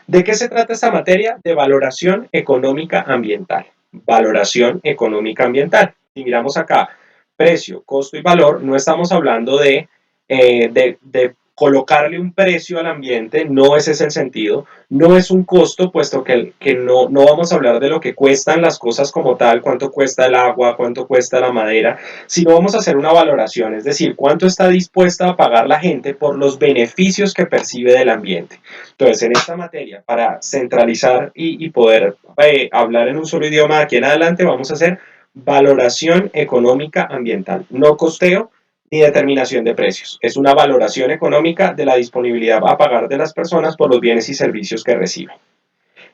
¿De qué se trata esta materia? De valoración económica ambiental. Valoración económica ambiental. Si miramos acá, precio, costo y valor, no estamos hablando de colocarle un precio al ambiente, no ese es el sentido, no es un costo, puesto que no vamos a hablar de lo que cuestan las cosas como tal, cuánto cuesta el agua, cuánto cuesta la madera, sino vamos a hacer una valoración, es decir, cuánto está dispuesta a pagar la gente por los beneficios que percibe del ambiente. Entonces, en esta materia, para centralizar y poder hablar en un solo idioma de aquí en adelante, vamos a hacer valoración económica ambiental, no costeo ni determinación de precios. Es una valoración económica de la disponibilidad a pagar de las personas por los bienes y servicios que reciben.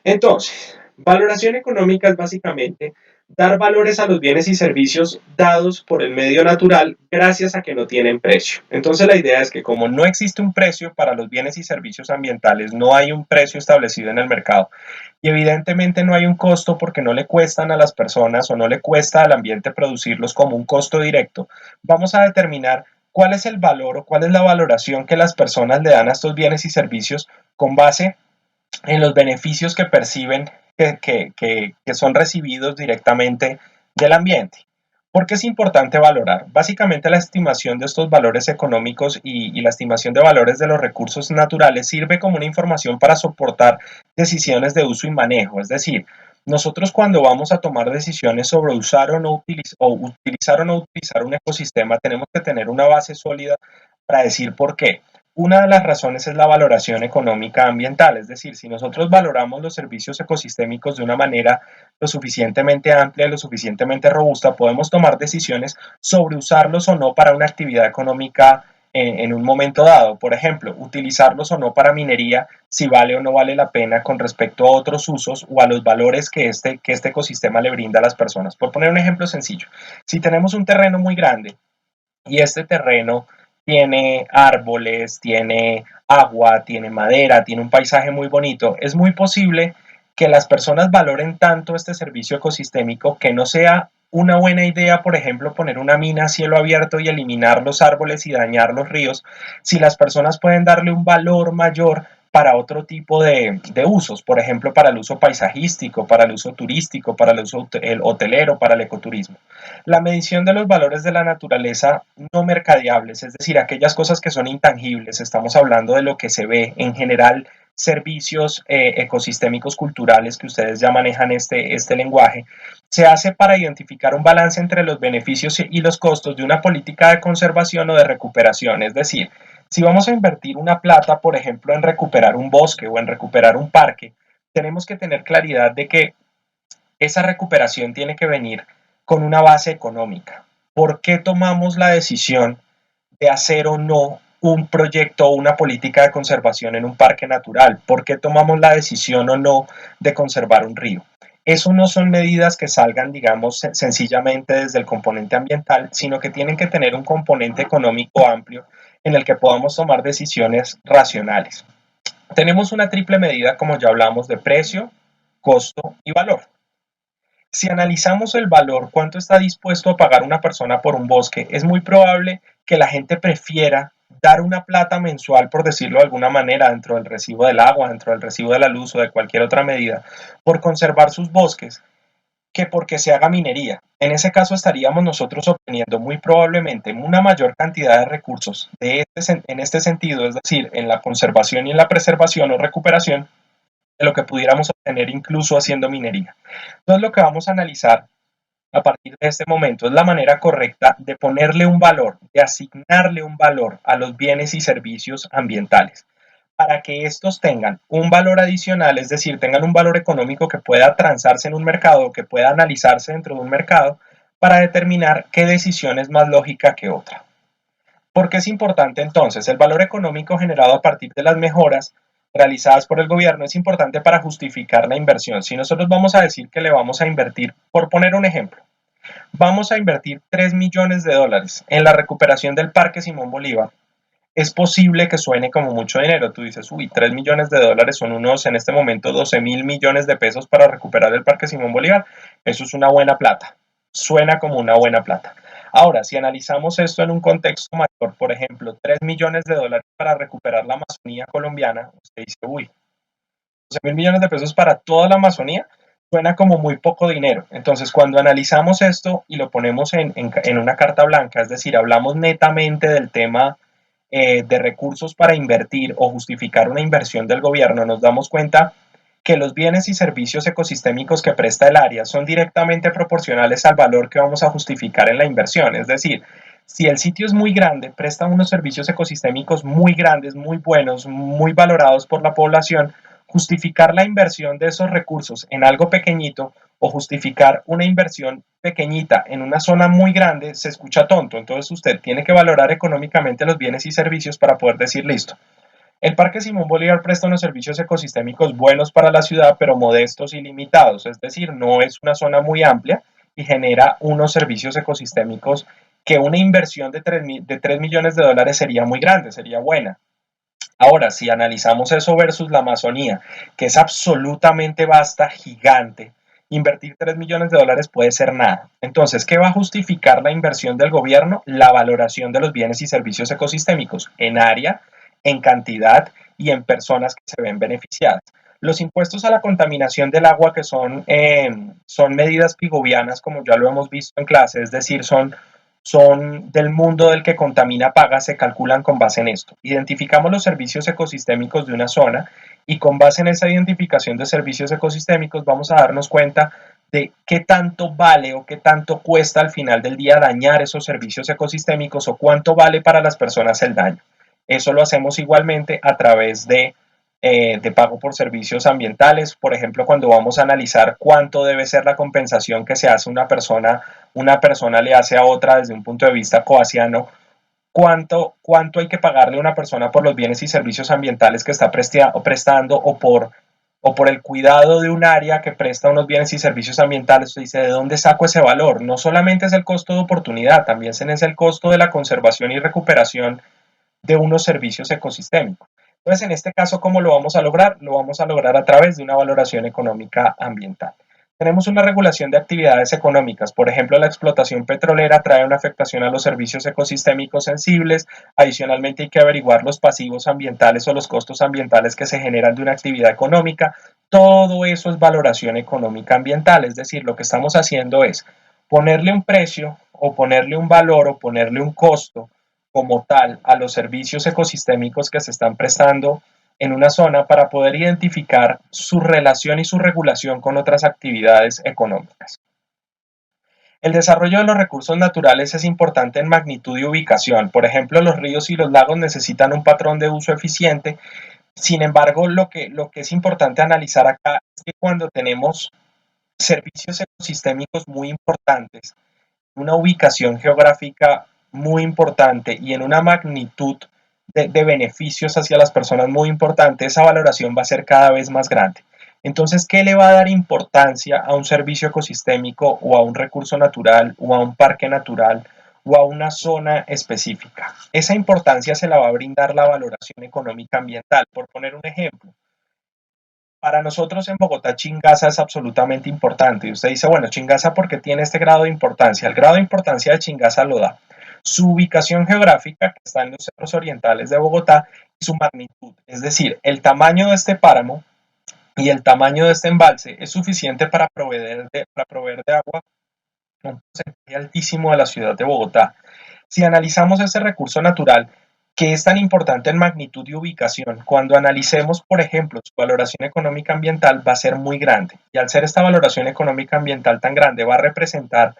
Entonces, valoración económica es básicamente dar valores a los bienes y servicios dados por el medio natural gracias a que no tienen precio. Entonces la idea es que como no existe un precio para los bienes y servicios ambientales, no hay un precio establecido en el mercado y evidentemente no hay un costo porque no le cuestan a las personas o no le cuesta al ambiente producirlos como un costo directo, vamos a determinar cuál es el valor o cuál es la valoración que las personas le dan a estos bienes y servicios con base en los beneficios que perciben que son recibidos directamente del ambiente. ¿Por qué es importante valorar? Básicamente la estimación de estos valores económicos y la estimación de valores de los recursos naturales sirve como una información para soportar decisiones de uso y manejo. Es decir, nosotros cuando vamos a tomar decisiones sobre usar o no utilizar un ecosistema, tenemos que tener una base sólida para decir por qué. Una de las razones es la valoración económica ambiental, es decir, si nosotros valoramos los servicios ecosistémicos de una manera lo suficientemente amplia y lo suficientemente robusta, podemos tomar decisiones sobre usarlos o no para una actividad económica en un momento dado. Por ejemplo, utilizarlos o no para minería, si vale o no vale la pena con respecto a otros usos o a los valores que este ecosistema le brinda a las personas. Por poner un ejemplo sencillo, si tenemos un terreno muy grande y este terreno tiene árboles, tiene agua, tiene madera, tiene un paisaje muy bonito, es muy posible que las personas valoren tanto este servicio ecosistémico que no sea una buena idea, por ejemplo, poner una mina a cielo abierto y eliminar los árboles y dañar los ríos, si las personas pueden darle un valor mayor para otro tipo de usos, por ejemplo, para el uso paisajístico, para el uso turístico, para el uso hotelero, para el ecoturismo. La medición de los valores de la naturaleza no mercadeables, es decir, aquellas cosas que son intangibles, estamos hablando de lo que se ve en general, servicios ecosistémicos culturales que ustedes ya manejan este lenguaje, se hace para identificar un balance entre los beneficios y los costos de una política de conservación o de recuperación, es decir, si vamos a invertir una plata, por ejemplo, en recuperar un bosque o en recuperar un parque, tenemos que tener claridad de que esa recuperación tiene que venir con una base económica. ¿Por qué tomamos la decisión de hacer o no un proyecto o una política de conservación en un parque natural? ¿Por qué tomamos la decisión o no de conservar un río? Eso no son medidas que salgan, digamos, sencillamente desde el componente ambiental, sino que tienen que tener un componente económico amplio en el que podamos tomar decisiones racionales. Tenemos una triple medida, como ya hablamos, de precio, costo y valor. Si analizamos el valor, cuánto está dispuesto a pagar una persona por un bosque, es muy probable que la gente prefiera dar una plata mensual, por decirlo de alguna manera, dentro del recibo del agua, dentro del recibo de la luz o de cualquier otra medida, por conservar sus bosques, que porque se haga minería. En ese caso estaríamos nosotros obteniendo muy probablemente una mayor cantidad de recursos en este sentido, es decir, en la conservación y en la preservación o recuperación, de lo que pudiéramos obtener incluso haciendo minería. Entonces lo que vamos a analizar a partir de este momento es la manera correcta de ponerle un valor, de asignarle un valor a los bienes y servicios ambientales para que estos tengan un valor adicional, es decir, tengan un valor económico que pueda transarse en un mercado, que pueda analizarse dentro de un mercado para determinar qué decisión es más lógica que otra. ¿Por qué es importante entonces? El valor económico generado a partir de las mejoras realizadas por el gobierno es importante para justificar la inversión. Si nosotros vamos a decir que le vamos a invertir, por poner un ejemplo, vamos a invertir 3 millones de dólares en la recuperación del Parque Simón Bolívar, es posible que suene como mucho dinero. Tú dices, uy, 3 millones de dólares son unos, en este momento, 12.000 millones de pesos para recuperar el Parque Simón Bolívar. Eso es una buena plata. Suena como una buena plata. Ahora, si analizamos esto en un contexto mayor, por ejemplo, 3 millones de dólares para recuperar la Amazonía colombiana, usted dice, uy, 12.000 millones de pesos para toda la Amazonía suena como muy poco dinero. Entonces, cuando analizamos esto y lo ponemos en una carta blanca, es decir, hablamos netamente del tema de recursos para invertir o justificar una inversión del gobierno, nos damos cuenta que los bienes y servicios ecosistémicos que presta el área son directamente proporcionales al valor que vamos a justificar en la inversión. Es decir, si el sitio es muy grande, presta unos servicios ecosistémicos muy grandes, muy buenos, muy valorados por la población, justificar la inversión de esos recursos en algo pequeñito o justificar una inversión pequeñita en una zona muy grande se escucha tonto. Entonces usted tiene que valorar económicamente los bienes y servicios para poder decir listo. El Parque Simón Bolívar presta unos servicios ecosistémicos buenos para la ciudad, pero modestos y limitados, es decir, no es una zona muy amplia y genera unos servicios ecosistémicos que una inversión de 3 millones de dólares sería muy grande, sería buena. Ahora, si analizamos eso versus la Amazonía, que es absolutamente vasta, gigante, invertir 3 millones de dólares puede ser nada. Entonces, ¿qué va a justificar la inversión del gobierno? La valoración de los bienes y servicios ecosistémicos en área, en cantidad y en personas que se ven beneficiadas. Los impuestos a la contaminación del agua, que son medidas pigovianas, como ya lo hemos visto en clase, es decir, son del mundo del que contamina paga, se calculan con base en esto. Identificamos los servicios ecosistémicos de una zona y con base en esa identificación de servicios ecosistémicos vamos a darnos cuenta de qué tanto vale o qué tanto cuesta al final del día dañar esos servicios ecosistémicos o cuánto vale para las personas el daño. Eso lo hacemos igualmente a través de pago por servicios ambientales. Por ejemplo, cuando vamos a analizar cuánto debe ser la compensación que se hace una persona le hace a otra desde un punto de vista coasiano, cuánto hay que pagarle a una persona por los bienes y servicios ambientales que está prestando o por el cuidado de un área que presta unos bienes y servicios ambientales. Usted dice, ¿de dónde saco ese valor? No solamente es el costo de oportunidad, también es el costo de la conservación y recuperación de unos servicios ecosistémicos. Entonces, en este caso, ¿cómo lo vamos a lograr? Lo vamos a lograr a través de una valoración económica ambiental. Tenemos una regulación de actividades económicas. Por ejemplo, la explotación petrolera trae una afectación a los servicios ecosistémicos sensibles. Adicionalmente, hay que averiguar los pasivos ambientales o los costos ambientales que se generan de una actividad económica. Todo eso es valoración económica ambiental. Es decir, lo que estamos haciendo es ponerle un precio o ponerle un valor o ponerle un costo como tal a los servicios ecosistémicos que se están prestando en una zona para poder identificar su relación y su regulación con otras actividades económicas. El desarrollo de los recursos naturales es importante en magnitud y ubicación. Por ejemplo, los ríos y los lagos necesitan un patrón de uso eficiente. Sin embargo, lo que es importante analizar acá es que cuando tenemos servicios ecosistémicos muy importantes, una ubicación geográfica muy importante y en una magnitud de beneficios hacia las personas muy importante, esa valoración va a ser cada vez más grande. Entonces, ¿qué le va a dar importancia a un servicio ecosistémico o a un recurso natural o a un parque natural o a una zona específica? Esa importancia se la va a brindar la valoración económica ambiental. Por poner un ejemplo, para nosotros en Bogotá, Chingaza es absolutamente importante. Y usted dice, bueno, Chingaza, ¿por qué tiene este grado de importancia? El grado de importancia de Chingaza lo da su ubicación geográfica, que está en los cerros orientales de Bogotá, y su magnitud. Es decir, el tamaño de este páramo y el tamaño de este embalse es suficiente para proveer de agua a un porcentaje altísimo de la ciudad de Bogotá. Si analizamos ese recurso natural, que es tan importante en magnitud y ubicación, cuando analicemos, por ejemplo, su valoración económica ambiental va a ser muy grande. Y al ser esta valoración económica ambiental tan grande, va a representar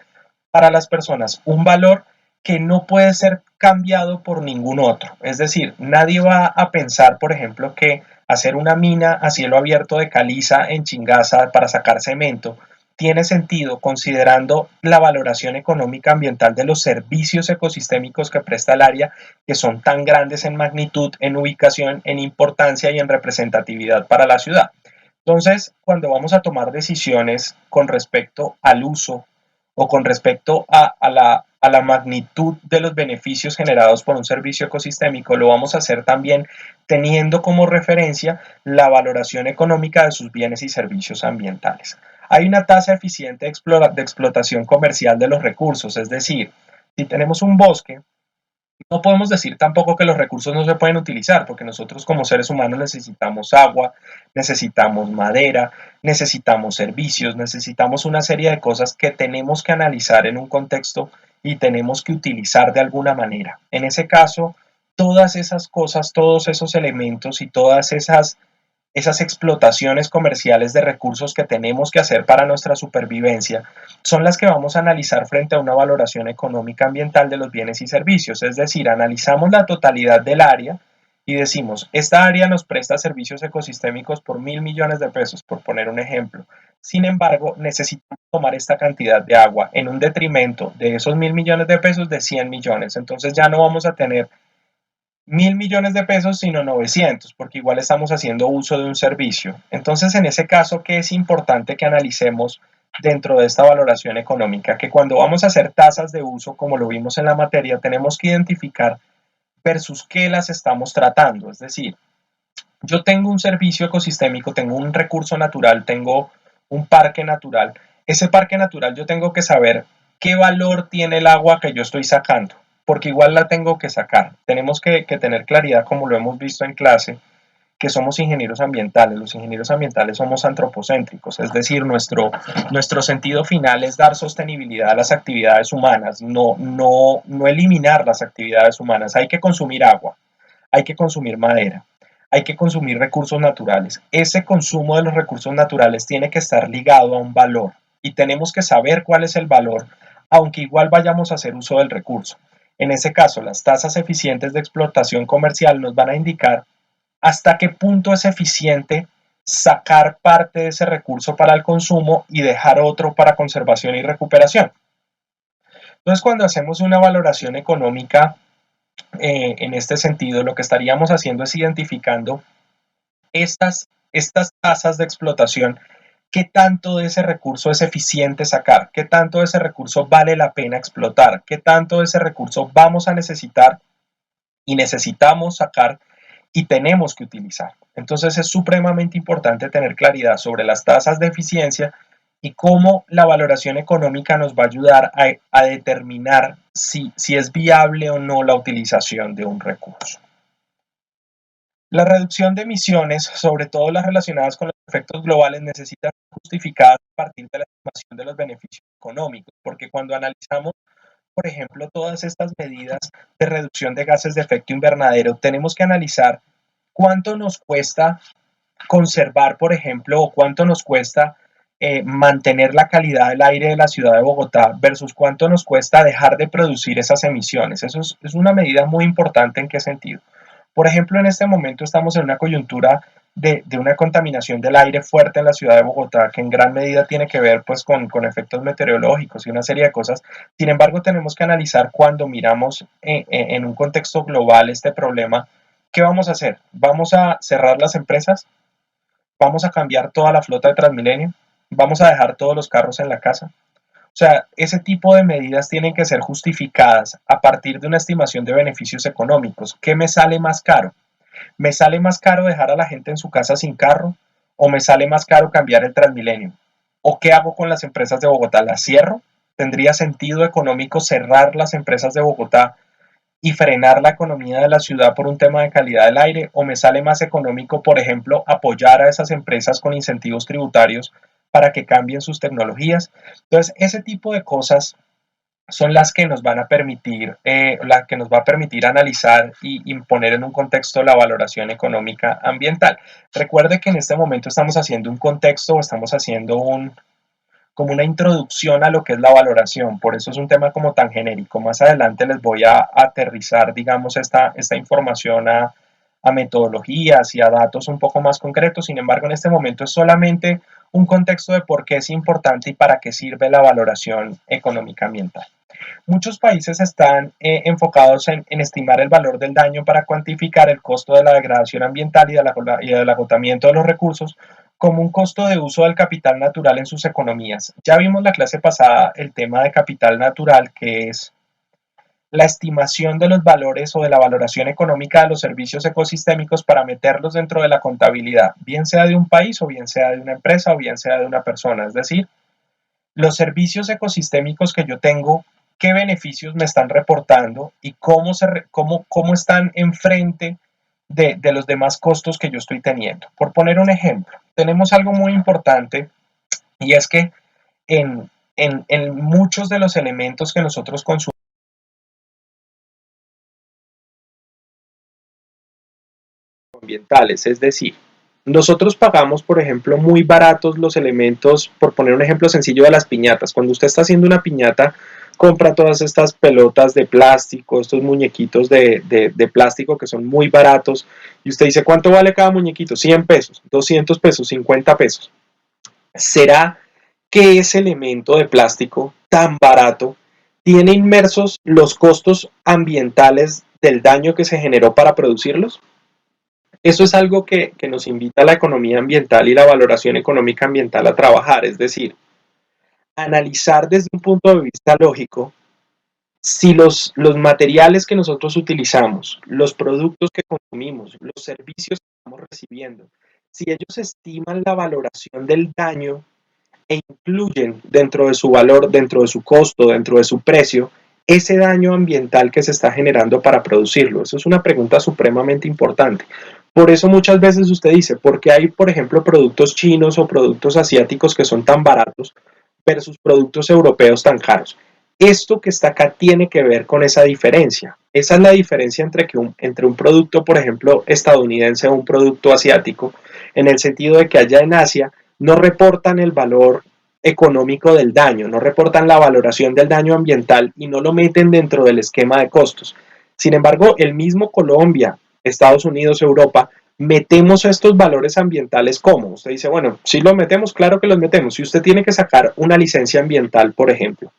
para las personas un valor que no puede ser cambiado por ningún otro. Es decir, nadie va a pensar, por ejemplo, que hacer una mina a cielo abierto de caliza en Chingaza para sacar cemento tiene sentido considerando la valoración económica ambiental de los servicios ecosistémicos que presta el área, que son tan grandes en magnitud, en ubicación, en importancia y en representatividad para la ciudad. Entonces, cuando vamos a tomar decisiones con respecto al uso o con respecto a la magnitud de los beneficios generados por un servicio ecosistémico, lo vamos a hacer también teniendo como referencia la valoración económica de sus bienes y servicios ambientales. Hay una tasa eficiente de explotación comercial de los recursos, es decir, si tenemos un bosque No podemos decir tampoco que los recursos no se pueden utilizar, porque nosotros como seres humanos necesitamos agua, necesitamos madera, necesitamos servicios, necesitamos una serie de cosas que tenemos que analizar en un contexto y tenemos que utilizar de alguna manera. En ese caso, todas esas cosas, todos esos elementos y todas esas explotaciones comerciales de recursos que tenemos que hacer para nuestra supervivencia son las que vamos a analizar frente a una valoración económica ambiental de los bienes y servicios. Es decir, analizamos la totalidad del área y decimos, esta área nos presta servicios ecosistémicos por 1.000 millones de pesos, por poner un ejemplo. Sin embargo, necesitamos tomar esta cantidad de agua en un detrimento de esos 1.000 millones de pesos de 100 millones. Entonces ya no vamos a tener 1.000 millones de pesos, sino 900, porque igual estamos haciendo uso de un servicio. Entonces, en ese caso, ¿qué es importante que analicemos dentro de esta valoración económica? Que cuando vamos a hacer tasas de uso, como lo vimos en la materia, tenemos que identificar versus qué las estamos tratando. Es decir, yo tengo un servicio ecosistémico, tengo un recurso natural, tengo un parque natural. Ese parque natural yo tengo que saber qué valor tiene el agua que yo estoy sacando, porque igual la tengo que sacar. Tenemos que tener claridad, como lo hemos visto en clase, que somos ingenieros ambientales. Los ingenieros ambientales somos antropocéntricos, es decir, nuestro sentido final es dar sostenibilidad a las actividades humanas, no eliminar las actividades humanas. Hay que consumir agua, hay que consumir madera, hay que consumir recursos naturales. Ese consumo de los recursos naturales tiene que estar ligado a un valor y tenemos que saber cuál es el valor, aunque igual vayamos a hacer uso del recurso. En ese caso, las tasas eficientes de explotación comercial nos van a indicar hasta qué punto es eficiente sacar parte de ese recurso para el consumo y dejar otro para conservación y recuperación. Entonces, cuando hacemos una valoración económica en este sentido, lo que estaríamos haciendo es identificando estas tasas de explotación, qué tanto de ese recurso es eficiente sacar, qué tanto de ese recurso vale la pena explotar, qué tanto de ese recurso vamos a necesitar y necesitamos sacar y tenemos que utilizar. Entonces es supremamente importante tener claridad sobre las tasas de eficiencia y cómo la valoración económica nos va a ayudar a determinar si es viable o no la utilización de un recurso. La reducción de emisiones, sobre todo las relacionadas con los efectos globales, necesita ser justificada a partir de la estimación de los beneficios económicos, porque cuando analizamos, por ejemplo, todas estas medidas de reducción de gases de efecto invernadero, tenemos que analizar cuánto nos cuesta conservar, por ejemplo, o cuánto nos cuesta mantener la calidad del aire de la ciudad de Bogotá versus cuánto nos cuesta dejar de producir esas emisiones. Eso es una medida muy importante. ¿En qué sentido? Por ejemplo, en este momento estamos en una coyuntura de una contaminación del aire fuerte en la ciudad de Bogotá, que en gran medida tiene que ver pues con efectos meteorológicos y una serie de cosas. Sin embargo, tenemos que analizar cuando miramos en un contexto global este problema, ¿qué vamos a hacer? ¿Vamos a cerrar las empresas? ¿Vamos a cambiar toda la flota de Transmilenio? ¿Vamos a dejar todos los carros en la casa? O sea, ese tipo de medidas tienen que ser justificadas a partir de una estimación de beneficios económicos. ¿Qué me sale más caro? ¿Me sale más caro dejar a la gente en su casa sin carro? ¿O me sale más caro cambiar el Transmilenio? ¿O qué hago con las empresas de Bogotá? ¿Las cierro? ¿Tendría sentido económico cerrar las empresas de Bogotá y frenar la economía de la ciudad por un tema de calidad del aire? ¿O me sale más económico, por ejemplo, apoyar a esas empresas con incentivos tributarios para que cambien sus tecnologías? Entonces, ese tipo de cosas son las que nos van a permitir, la que nos va a permitir analizar y poner en un contexto la valoración económica ambiental. Recuerde que en este momento estamos haciendo un contexto, estamos haciendo como una introducción a lo que es la valoración, por eso es un tema como tan genérico. Más adelante les voy a aterrizar, digamos, esta información a metodologías y a datos un poco más concretos. Sin embargo, en este momento es solamente un contexto de por qué es importante y para qué sirve la valoración económica ambiental. Muchos países están enfocados en estimar el valor del daño para cuantificar el costo de la degradación ambiental y del agotamiento de los recursos como un costo de uso del capital natural en sus economías. Ya vimos la clase pasada el tema de capital natural, que es la estimación de los valores o de la valoración económica de los servicios ecosistémicos para meterlos dentro de la contabilidad, bien sea de un país o bien sea de una empresa o bien sea de una persona. Es decir, los servicios ecosistémicos que yo tengo qué beneficios me están reportando y cómo están enfrente de los demás costos que yo estoy teniendo. Por poner un ejemplo, tenemos algo muy importante y es que en muchos de los elementos que nosotros consumimos ambientales, es decir, nosotros pagamos, por ejemplo, muy baratos los elementos, por poner un ejemplo sencillo de las piñatas. Cuando usted está haciendo una piñata, compra todas estas pelotas de plástico, estos muñequitos de plástico que son muy baratos, y usted dice, ¿cuánto vale cada muñequito? 100 pesos, 200 pesos, 50 pesos. ¿Será que ese elemento de plástico tan barato tiene inmersos los costos ambientales del daño que se generó para producirlos? Eso es algo que nos invita a la economía ambiental y la valoración económica ambiental a trabajar, es decir, analizar desde un punto de vista lógico si los materiales que nosotros utilizamos, los productos que consumimos, los servicios que estamos recibiendo, si ellos estiman la valoración del daño e incluyen dentro de su valor, dentro de su costo, dentro de su precio, ese daño ambiental que se está generando para producirlo. Eso es una pregunta supremamente importante. Por eso muchas veces usted dice, ¿por qué hay, por ejemplo, productos chinos o productos asiáticos que son tan baratos versus productos europeos tan caros? Esto que está acá tiene que ver con esa diferencia. Esa es la diferencia entre un producto, por ejemplo, estadounidense o un producto asiático, en el sentido de que allá en Asia no reportan el valor económico del daño, no reportan la valoración del daño ambiental y no lo meten dentro del esquema de costos. Sin embargo, el mismo Colombia, Estados Unidos, Europa, metemos estos valores ambientales como. Usted dice, bueno, si los metemos, claro que los metemos. Si usted tiene que sacar una licencia ambiental, por ejemplo,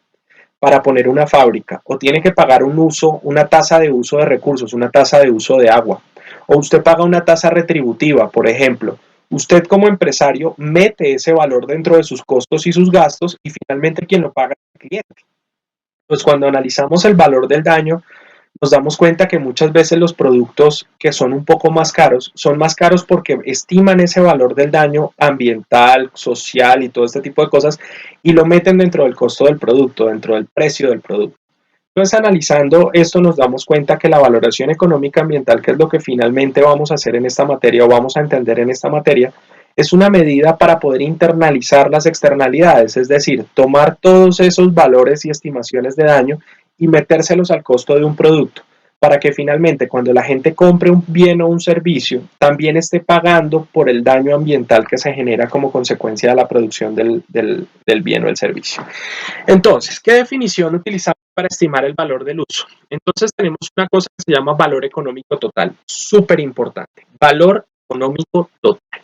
para poner una fábrica, o tiene que pagar un uso, una tasa de uso de recursos, una tasa de uso de agua, o usted paga una tasa retributiva, por ejemplo, usted como empresario mete ese valor dentro de sus costos y sus gastos y finalmente quien lo paga es el cliente. Pues cuando analizamos el valor del daño, nos damos cuenta que muchas veces los productos que son más caros porque estiman ese valor del daño ambiental, social y todo este tipo de cosas y lo meten dentro del costo del producto, dentro del precio del producto. Entonces, analizando esto, nos damos cuenta que la valoración económica ambiental, que es lo que finalmente vamos a hacer en esta materia o vamos a entender en esta materia, es una medida para poder internalizar las externalidades, es decir, tomar todos esos valores y estimaciones de daño y metérselos al costo de un producto, para que finalmente cuando la gente compre un bien o un servicio, también esté pagando por el daño ambiental que se genera como consecuencia de la producción del bien o el servicio. Entonces, ¿qué definición utilizamos para estimar el valor del uso? Entonces tenemos una cosa que se llama valor económico total, súper importante, valor económico total.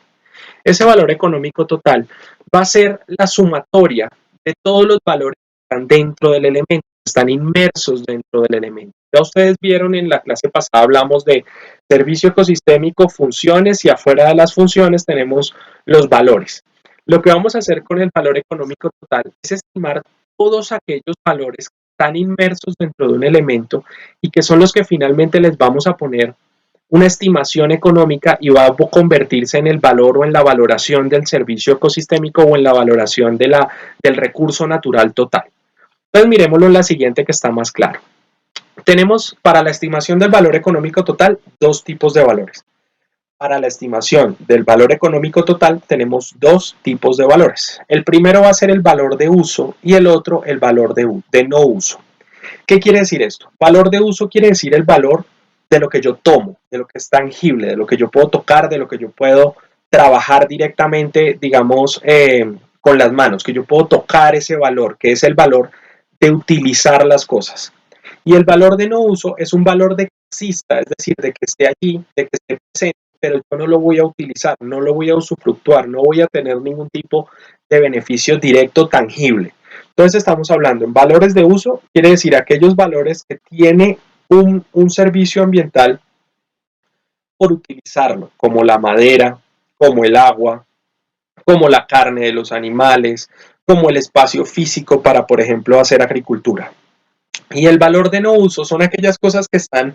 Ese valor económico total va a ser la sumatoria de todos los valores que están dentro del elemento, están inmersos dentro del elemento. Ya ustedes vieron en la clase pasada, hablamos de servicio ecosistémico, funciones y afuera de las funciones tenemos los valores. Lo que vamos a hacer con el valor económico total es estimar todos aquellos valores que están inmersos dentro de un elemento y que son los que finalmente les vamos a poner una estimación económica y va a convertirse en el valor o en la valoración del servicio ecosistémico o en la valoración del recurso natural total. Entonces miremoslo en la siguiente que está más claro. Tenemos para la estimación del valor económico total dos tipos de valores. Para la estimación del valor económico total tenemos dos tipos de valores. El primero va a ser el valor de uso y el otro el valor de no uso. ¿Qué quiere decir esto? Valor de uso quiere decir el valor de lo que yo tomo, de lo que es tangible, de lo que yo puedo tocar, de lo que yo puedo trabajar directamente, digamos, con las manos, que yo puedo tocar ese valor, que es el valor de utilizar las cosas. Y el valor de no uso es un valor de que exista, es decir, de que esté allí, de que esté presente, pero yo no lo voy a utilizar, no lo voy a usufructuar, no voy a tener ningún tipo de beneficio directo tangible. Entonces estamos hablando en valores de uso, quiere decir aquellos valores que tiene un servicio ambiental por utilizarlo, como la madera, como el agua, como la carne de los animales, como el espacio físico para, por ejemplo, hacer agricultura. Y el valor de no uso son aquellas cosas que están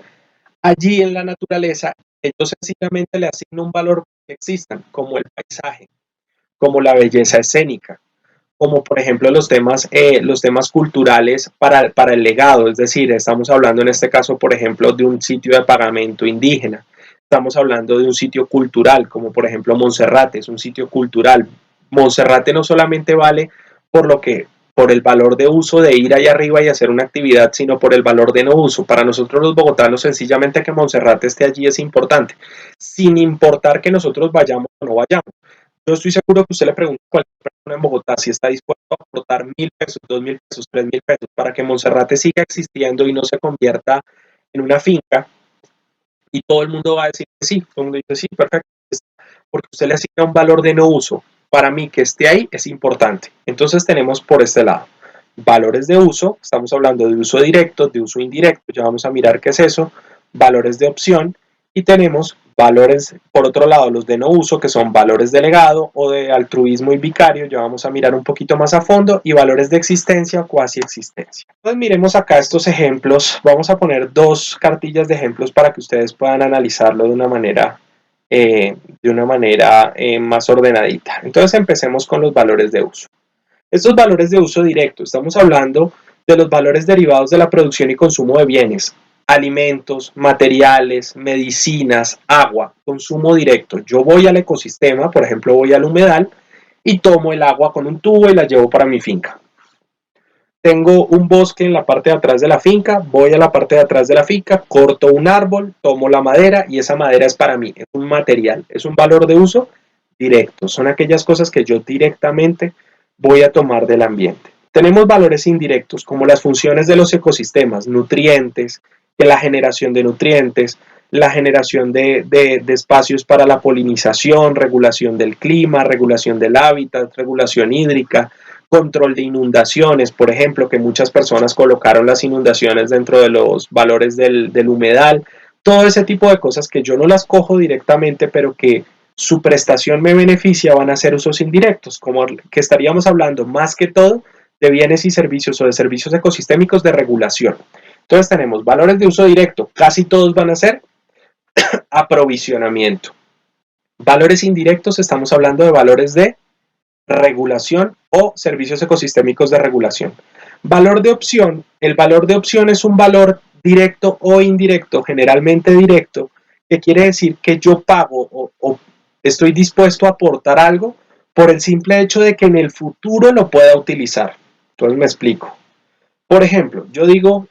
allí en la naturaleza, que yo sencillamente le asigno un valor que existan, como el paisaje, como la belleza escénica, como por ejemplo los temas culturales para el legado, es decir, estamos hablando en este caso, por ejemplo, de un sitio de pagamento indígena, estamos hablando de un sitio cultural, como por ejemplo Monserrate, es un sitio cultural. Monserrate no solamente vale por el valor de uso de ir allá arriba y hacer una actividad, sino por el valor de no uso. Para nosotros los bogotanos, sencillamente que Monserrate esté allí es importante, sin importar que nosotros vayamos o no vayamos. Yo estoy seguro que usted le pregunta a cualquier persona en Bogotá si está dispuesto a aportar 1.000 pesos, 2.000 pesos, 3.000 pesos para que Monserrate siga existiendo y no se convierta en una finca, y todo el mundo va a decir que sí. Todo el mundo dice sí, perfecto, porque usted le asigna un valor de no uso. Para mí que esté ahí es importante. Entonces tenemos por este lado valores de uso, estamos hablando de uso directo, de uso indirecto, ya vamos a mirar qué es eso, valores de opción, y tenemos valores, por otro lado, los de no uso, que son valores de legado o de altruismo y vicario, ya vamos a mirar un poquito más a fondo, y valores de existencia o cuasi existencia. Entonces miremos acá estos ejemplos, vamos a poner dos cartillas de ejemplos para que ustedes puedan analizarlo de una manera más ordenadita. Entonces empecemos con los valores de uso. Estos valores de uso directo, estamos hablando de los valores derivados de la producción y consumo de bienes, alimentos, materiales, medicinas, agua, consumo directo. Yo voy al ecosistema, por ejemplo, voy al humedal y tomo el agua con un tubo y la llevo para mi finca. Tengo un bosque en la parte de atrás de la finca, voy a la parte de atrás de la finca, corto un árbol, tomo la madera y esa madera es para mí, es un material, es un valor de uso directo, son aquellas cosas que yo directamente voy a tomar del ambiente. Tenemos valores indirectos como las funciones de los ecosistemas, nutrientes, la generación de nutrientes, la generación de espacios para la polinización, regulación del clima, regulación del hábitat, regulación hídrica, control de inundaciones, por ejemplo, que muchas personas colocaron las inundaciones dentro de los valores del humedal, todo ese tipo de cosas que yo no las cojo directamente, pero que su prestación me beneficia, van a ser usos indirectos, como que estaríamos hablando más que todo de bienes y servicios o de servicios ecosistémicos de regulación. Entonces tenemos valores de uso directo, casi todos van a ser aprovisionamiento. Valores indirectos, estamos hablando de valores de regulación o servicios ecosistémicos de regulación. Valor de opción, el valor de opción es un valor directo o indirecto, generalmente directo, que quiere decir que yo pago o estoy dispuesto a aportar algo por el simple hecho de que en el futuro lo pueda utilizar. Entonces me explico. Por ejemplo, yo digo,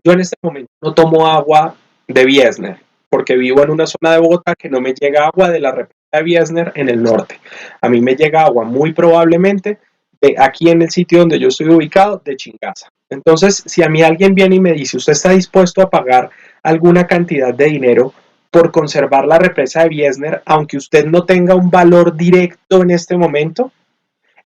yo en este momento no tomo agua de Biesner, porque vivo en una zona de Bogotá que no me llega agua de la represa de Biesner en el norte. A mí me llega agua muy probablemente de aquí en el sitio donde yo estoy ubicado, de Chingaza. Entonces, si a mí alguien viene y me dice, ¿usted está dispuesto a pagar alguna cantidad de dinero por conservar la represa de Biesner, aunque usted no tenga un valor directo en este momento?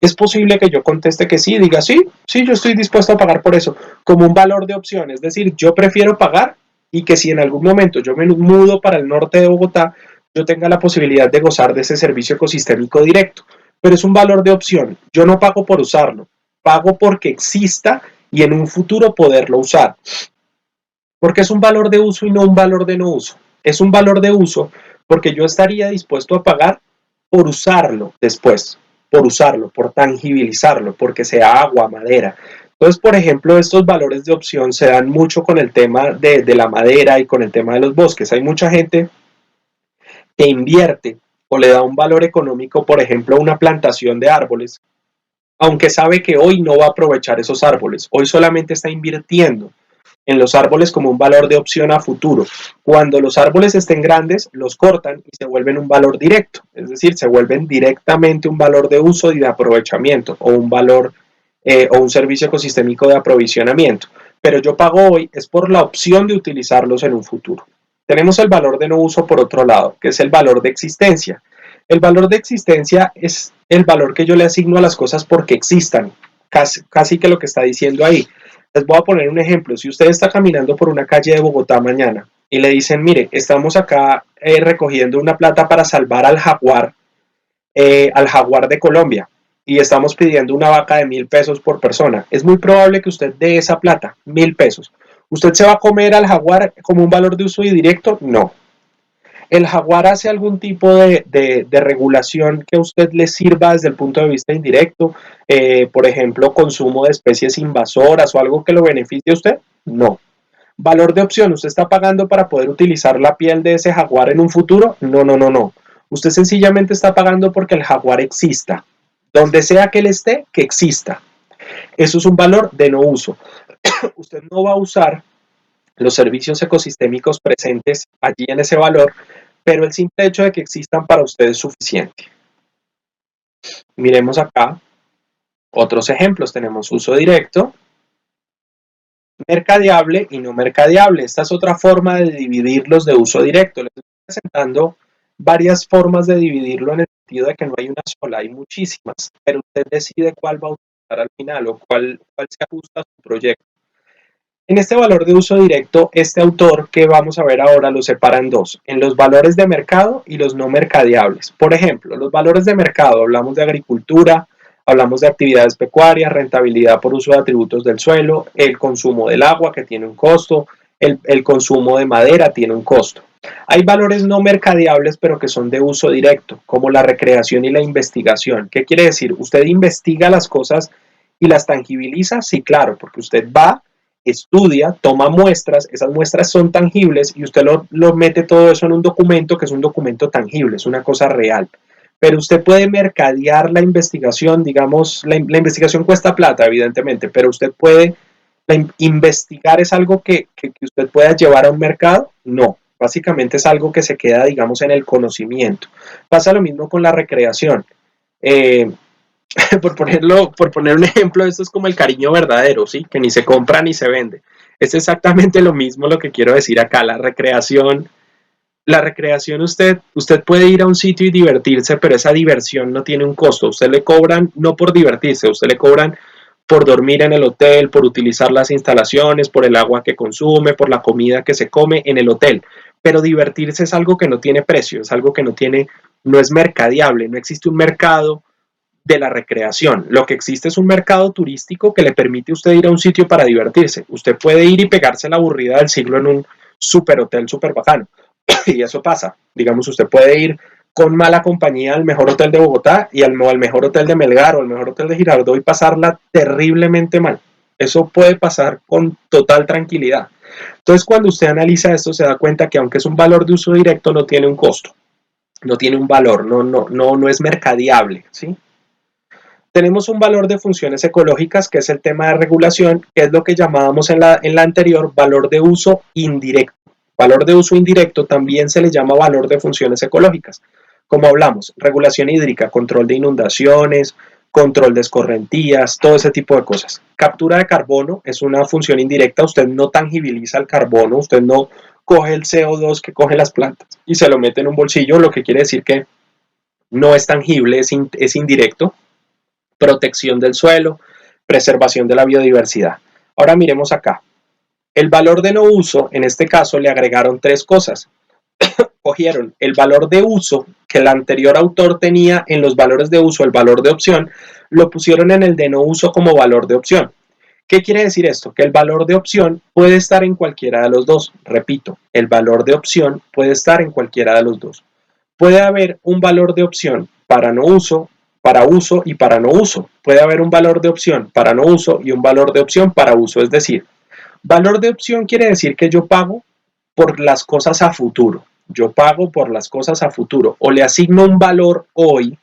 Es posible que yo conteste que sí, diga sí, sí, yo estoy dispuesto a pagar por eso, como un valor de opción, es decir, yo prefiero pagar y que si en algún momento yo me mudo para el norte de Bogotá, yo tenga la posibilidad de gozar de ese servicio ecosistémico directo, pero es un valor de opción, yo no pago por usarlo, pago porque exista y en un futuro poderlo usar, porque es un valor de uso y no un valor de no uso, es un valor de uso porque yo estaría dispuesto a pagar por usarlo después, por usarlo, por tangibilizarlo, porque sea agua, madera. Entonces, por ejemplo, estos valores de opción se dan mucho con el tema de la madera y con el tema de los bosques. Hay mucha gente que invierte o le da un valor económico, por ejemplo, a una plantación de árboles, aunque sabe que hoy no va a aprovechar esos árboles. Hoy solamente está invirtiendo en los árboles como un valor de opción a futuro. Cuando los árboles estén grandes, los cortan y se vuelven un valor directo, es decir, se vuelven directamente un valor de uso y de aprovechamiento o un valor o un servicio ecosistémico de aprovisionamiento. Pero yo pago hoy es por la opción de utilizarlos en un futuro. Tenemos el valor de no uso por otro lado, que es el valor de existencia. El valor de existencia es el valor que yo le asigno a las cosas porque existan, casi que lo que está diciendo ahí. Les voy a poner un ejemplo. Si usted está caminando por una calle de Bogotá mañana y le dicen, mire, estamos acá recogiendo una plata para salvar al jaguar de Colombia y estamos pidiendo una vaca de 1.000 pesos por persona, es muy probable que usted dé esa plata, 1.000 pesos. ¿Usted se va a comer al jaguar como un valor de uso indirecto? No. ¿El Jaguar hace algún tipo de regulación que a usted le sirva desde el punto de vista indirecto? Por ejemplo, consumo de especies invasoras o algo que lo beneficie a usted. No. Valor de opción, ¿usted está pagando para poder utilizar la piel de ese jaguar en un futuro? No, no, no, no. Usted sencillamente está pagando porque el jaguar exista. Donde sea que él esté, que exista. Eso es un valor de no uso. Usted no va a usar los servicios ecosistémicos presentes allí en ese valor, pero el simple hecho de que existan para usted es suficiente. Miremos acá otros ejemplos. Tenemos uso directo, mercadeable y no mercadeable. Esta es otra forma de dividirlos de uso directo. Les estoy presentando varias formas de dividirlo en el sentido de que no hay una sola, hay muchísimas, pero usted decide cuál va a utilizar al final o cuál se ajusta a su proyecto. En este valor de uso directo, este autor que vamos a ver ahora lo separa en dos, en los valores de mercado y los no mercadeables. Por ejemplo, los valores de mercado, hablamos de agricultura, hablamos de actividades pecuarias, rentabilidad por uso de atributos del suelo, el consumo del agua que tiene un costo, el consumo de madera tiene un costo. Hay valores no mercadeables pero que son de uso directo, como la recreación y la investigación. ¿Qué quiere decir? Usted investiga las cosas y las tangibiliza, sí, claro, porque usted va, estudia, toma muestras, esas muestras son tangibles y usted lo mete todo eso en un documento que es un documento tangible, es una cosa real. Pero usted puede mercadear la investigación, digamos, la investigación cuesta plata, evidentemente, pero usted puede, investigar es algo que usted pueda llevar a un mercado, no. Básicamente es algo que se queda, digamos, en el conocimiento. Pasa lo mismo con la recreación. Eh, por poner un ejemplo, esto es como el cariño verdadero, ¿sí? Que ni se compra ni se vende. Es exactamente lo mismo lo que quiero decir acá, la recreación usted puede ir a un sitio y divertirse, pero esa diversión no tiene un costo. Usted le cobran no por divertirse, usted le cobran por dormir en el hotel, por utilizar las instalaciones, por el agua que consume, por la comida que se come en el hotel. Pero divertirse es algo que no tiene precio, es algo que no es mercadeable, no existe un mercado de la recreación. Lo que existe es un mercado turístico que le permite a usted ir a un sitio para divertirse. Usted puede ir y pegarse la aburrida del siglo en un super hotel super bacano. Y eso pasa. Digamos, usted puede ir con mala compañía al mejor hotel de Bogotá y al mejor hotel de Melgar o al mejor hotel de Girardot y pasarla terriblemente mal. Eso puede pasar con total tranquilidad. Entonces, cuando usted analiza esto, se da cuenta que aunque es un valor de uso directo, no tiene un costo, no tiene un valor, no es mercadeable, ¿sí? Tenemos un valor de funciones ecológicas, que es el tema de regulación, que es lo que llamábamos en la anterior valor de uso indirecto. Valor de uso indirecto también se le llama valor de funciones ecológicas. Como hablamos, regulación hídrica, control de inundaciones, control de escorrentías, todo ese tipo de cosas. Captura de carbono es una función indirecta, usted no tangibiliza el carbono, usted no coge el CO2 que cogen las plantas y se lo mete en un bolsillo, lo que quiere decir que no es tangible, es indirecto. Protección del suelo, preservación de la biodiversidad. Ahora miremos acá. El valor de no uso, en este caso, le agregaron tres cosas. Cogieron el valor de uso que el anterior autor tenía en los valores de uso, el valor de opción, lo pusieron en el de no uso como valor de opción. ¿Qué quiere decir esto? Que el valor de opción puede estar en cualquiera de los dos. Repito, el valor de opción puede estar en cualquiera de los dos. Puede haber un valor de opción para uso y para no uso. Puede haber un valor de opción para no uso y un valor de opción para uso. Es decir, valor de opción quiere decir que yo pago por las cosas a futuro. Yo pago por las cosas a futuro o le asigno un valor hoy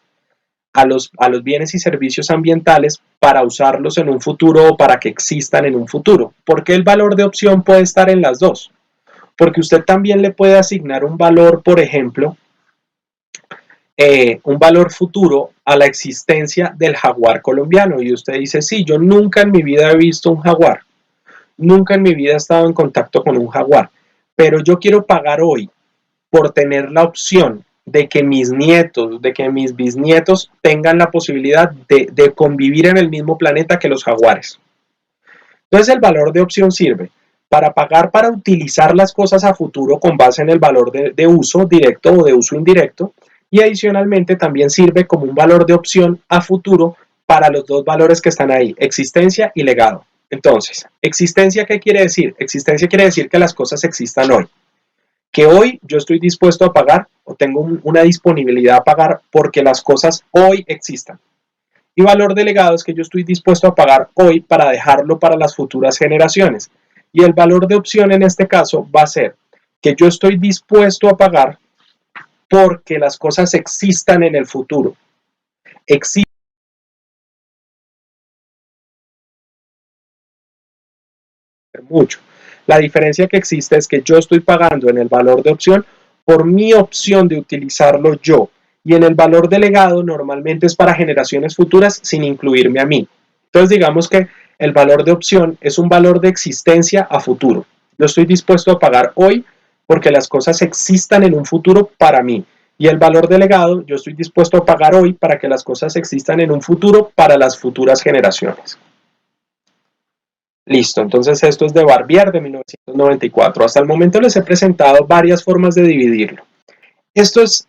a los bienes y servicios ambientales para usarlos en un futuro o para que existan en un futuro. ¿Por qué el valor de opción puede estar en las dos? Porque usted también le puede asignar un valor, por ejemplo, un valor futuro a la existencia del jaguar colombiano. Y usted dice, sí, yo nunca en mi vida he visto un jaguar, nunca en mi vida he estado en contacto con un jaguar, pero yo quiero pagar hoy por tener la opción de que mis nietos, de que mis bisnietos tengan la posibilidad de convivir en el mismo planeta que los jaguares. Entonces el valor de opción sirve para pagar para utilizar las cosas a futuro con base en el valor de uso directo o de uso indirecto, y adicionalmente también sirve como un valor de opción a futuro para los dos valores que están ahí, existencia y legado. Entonces, existencia, ¿qué quiere decir? Existencia quiere decir que las cosas existan hoy, que hoy yo estoy dispuesto a pagar o tengo una disponibilidad a pagar porque las cosas hoy existan. Y valor delegado es que yo estoy dispuesto a pagar hoy para dejarlo para las futuras generaciones. Y el valor de opción en este caso va a ser que yo estoy dispuesto a pagar porque las cosas existan en el futuro. Existen mucho. La diferencia que existe es que yo estoy pagando en el valor de opción por mi opción de utilizarlo yo. Y en el valor delegado normalmente es para generaciones futuras sin incluirme a mí. Entonces digamos que el valor de opción es un valor de existencia a futuro. Yo estoy dispuesto a pagar hoy porque las cosas existan en un futuro para mí. Y el valor delegado, yo estoy dispuesto a pagar hoy para que las cosas existan en un futuro para las futuras generaciones. Listo, entonces esto es de Barbier de 1994. Hasta el momento les he presentado varias formas de dividirlo. Esto es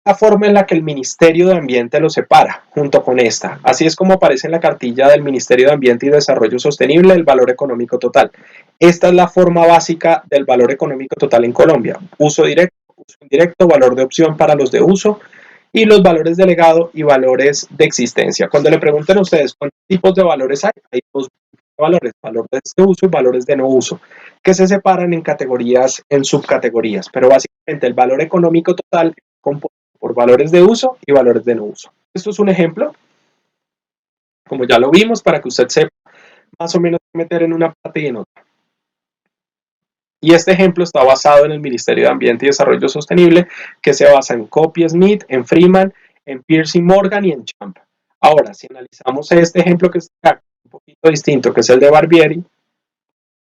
la forma en la que el Ministerio de Ambiente lo separa, junto con esta. Así es como aparece en la cartilla del Ministerio de Ambiente y Desarrollo Sostenible el valor económico total. Esta es la forma básica del valor económico total en Colombia. Uso directo, uso indirecto, valor de opción para los de uso y los valores delegado y valores de existencia. Cuando le pregunten a ustedes cuántos tipos de valores hay dos valores, valores de uso y valores de no uso, que se separan en categorías, en subcategorías, pero básicamente el valor económico total es compuesto por valores de uso y valores de no uso. Esto es un ejemplo, como ya lo vimos, para que usted sepa más o menos meter en una parte y en otra. Y este ejemplo está basado en el Ministerio de Ambiente y Desarrollo Sostenible, que se basa en Copy-Smith, en Freeman, en Pierce y Morgan y en Champ. Ahora, si analizamos este ejemplo que está un poquito distinto, que es el de Barbieri,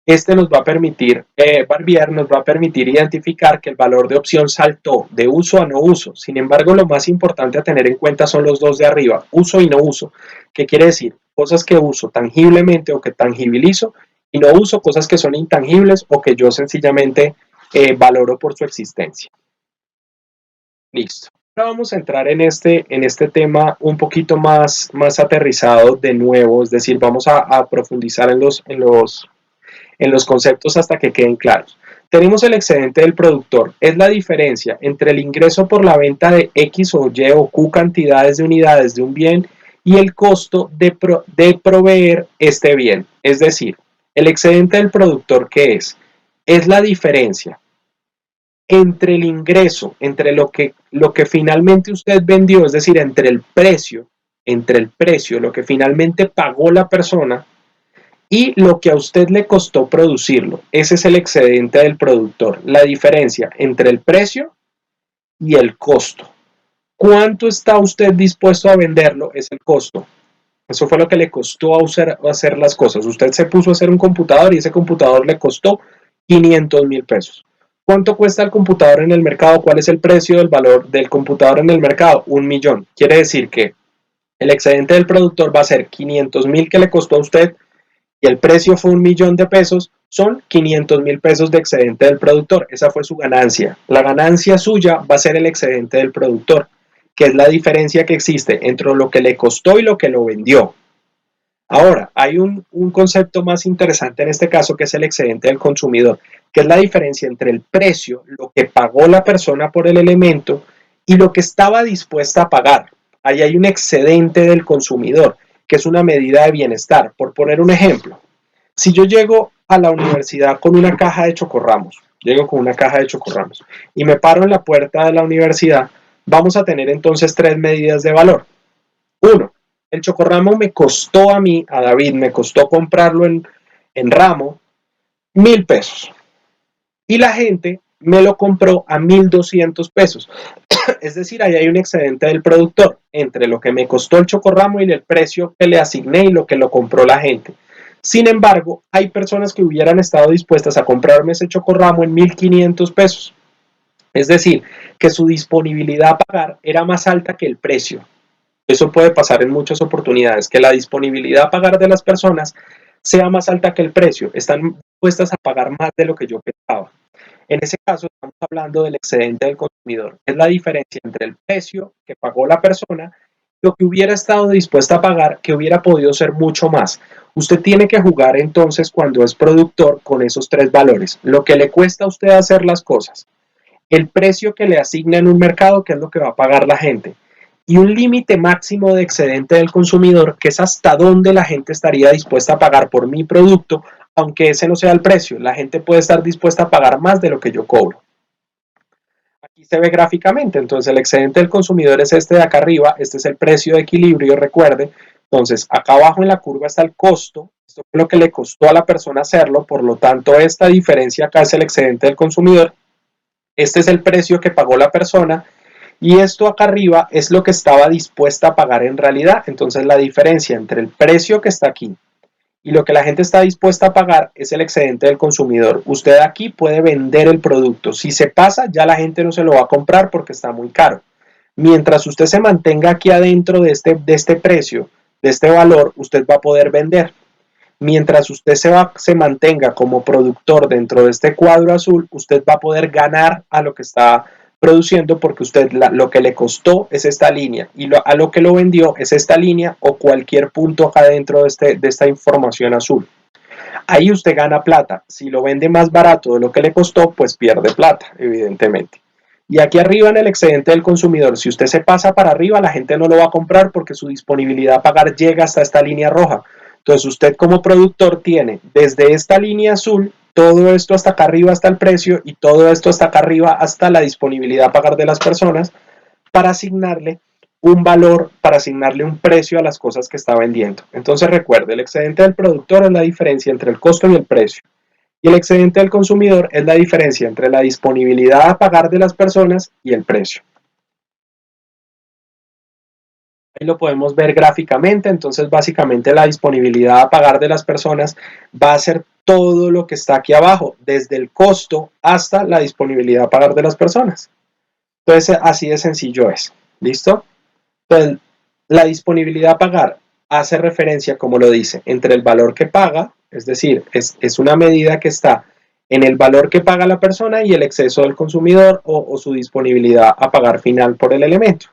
este nos va a permitir, Barbier nos va a permitir identificar que el valor de opción saltó de uso a no uso. Sin embargo, lo más importante a tener en cuenta son los dos de arriba, uso y no uso. ¿Qué quiere decir? Cosas que uso tangiblemente o que tangibilizo y no uso cosas que son intangibles o que yo sencillamente valoro por su existencia. Listo. Ahora vamos a entrar en este tema un poquito más aterrizado de nuevo, es decir, vamos a profundizar en los conceptos hasta que queden claros. Tenemos el excedente del productor. Es la diferencia entre el ingreso por la venta de X o Y o Q cantidades de unidades de un bien y el costo de proveer este bien. Es decir, el excedente del productor, ¿qué es? Es la diferencia entre el ingreso, entre lo que finalmente usted vendió, es decir, entre el precio, lo que finalmente pagó la persona y lo que a usted le costó producirlo. Ese es el excedente del productor, la diferencia entre el precio y el costo. ¿Cuánto está usted dispuesto a venderlo? Es el costo. Eso fue lo que le costó hacer las cosas. Usted se puso a hacer un computador y ese computador le costó 500,000 pesos. ¿Cuánto cuesta el computador en el mercado? ¿Cuál es el precio del valor del computador en el mercado? 1.000.000. Quiere decir que el excedente del productor va a ser 500,000 que le costó a usted y el precio fue 1.000.000 de pesos, son 500,000 pesos de excedente del productor. Esa fue su ganancia. La ganancia suya va a ser el excedente del productor, que es la diferencia que existe entre lo que le costó y lo que lo vendió. Ahora, hay un concepto más interesante en este caso, que es el excedente del consumidor, que es la diferencia entre el precio, lo que pagó la persona por el elemento, y lo que estaba dispuesta a pagar. Ahí hay un excedente del consumidor, que es una medida de bienestar. Por poner un ejemplo, si yo llego a la universidad con una caja de chocorramos, y me paro en la puerta de la universidad, vamos a tener entonces tres medidas de valor. Uno, el chocorramo me costó a mí, a David, me costó comprarlo en ramo 1.000 pesos. Y la gente me lo compró a 1.200 pesos. Es decir, ahí hay un excedente del productor entre lo que me costó el chocorramo y el precio que le asigné y lo que lo compró la gente. Sin embargo, hay personas que hubieran estado dispuestas a comprarme ese chocorramo en 1.500 pesos. Es decir, que su disponibilidad a pagar era más alta que el precio. Eso puede pasar en muchas oportunidades, que la disponibilidad a pagar de las personas sea más alta que el precio. Están dispuestas a pagar más de lo que yo pensaba. En ese caso, estamos hablando del excedente del consumidor. Es la diferencia entre el precio que pagó la persona y lo que hubiera estado dispuesta a pagar, que hubiera podido ser mucho más. Usted tiene que jugar entonces, cuando es productor, con esos tres valores. Lo que le cuesta a usted hacer las cosas, el precio que le asigna en un mercado, que es lo que va a pagar la gente, y un límite máximo de excedente del consumidor, que es hasta dónde la gente estaría dispuesta a pagar por mi producto, aunque ese no sea el precio. La gente puede estar dispuesta a pagar más de lo que yo cobro. Aquí se ve gráficamente, entonces el excedente del consumidor es este de acá arriba, este es el precio de equilibrio, recuerde. Entonces acá abajo en la curva está el costo, esto es lo que le costó a la persona hacerlo, por lo tanto esta diferencia acá es el excedente del consumidor, este es el precio que pagó la persona y esto acá arriba es lo que estaba dispuesta a pagar en realidad. Entonces la diferencia entre el precio que está aquí y lo que la gente está dispuesta a pagar es el excedente del consumidor. Usted aquí puede vender el producto. Si se pasa, ya la gente no se lo va a comprar porque está muy caro. Mientras usted se mantenga aquí adentro de este precio, de este valor, usted va a poder vender. Mientras usted se mantenga como productor dentro de este cuadro azul, usted va a poder ganar a lo que está produciendo porque usted lo que le costó es esta línea y a lo que lo vendió es esta línea o cualquier punto acá dentro de esta información azul. Ahí usted gana plata. Si lo vende más barato de lo que le costó, pues pierde plata, evidentemente. Y aquí arriba en el excedente del consumidor, si usted se pasa para arriba, la gente no lo va a comprar porque su disponibilidad a pagar llega hasta esta línea roja. Entonces usted como productor tiene desde esta línea azul, todo esto hasta acá arriba hasta el precio y todo esto hasta acá arriba hasta la disponibilidad a pagar de las personas para asignarle un valor, para asignarle un precio a las cosas que está vendiendo. Entonces recuerde, el excedente del productor es la diferencia entre el costo y el precio. Y el excedente del consumidor es la diferencia entre la disponibilidad a pagar de las personas y el precio. Ahí lo podemos ver gráficamente, entonces básicamente la disponibilidad a pagar de las personas va a ser todo lo que está aquí abajo, desde el costo hasta la disponibilidad a pagar de las personas. Entonces así de sencillo es, ¿listo? Entonces la disponibilidad a pagar hace referencia, como lo dice, entre el valor que paga, es decir, es una medida que está en el valor que paga la persona y el exceso del consumidor o su disponibilidad a pagar final por el elemento.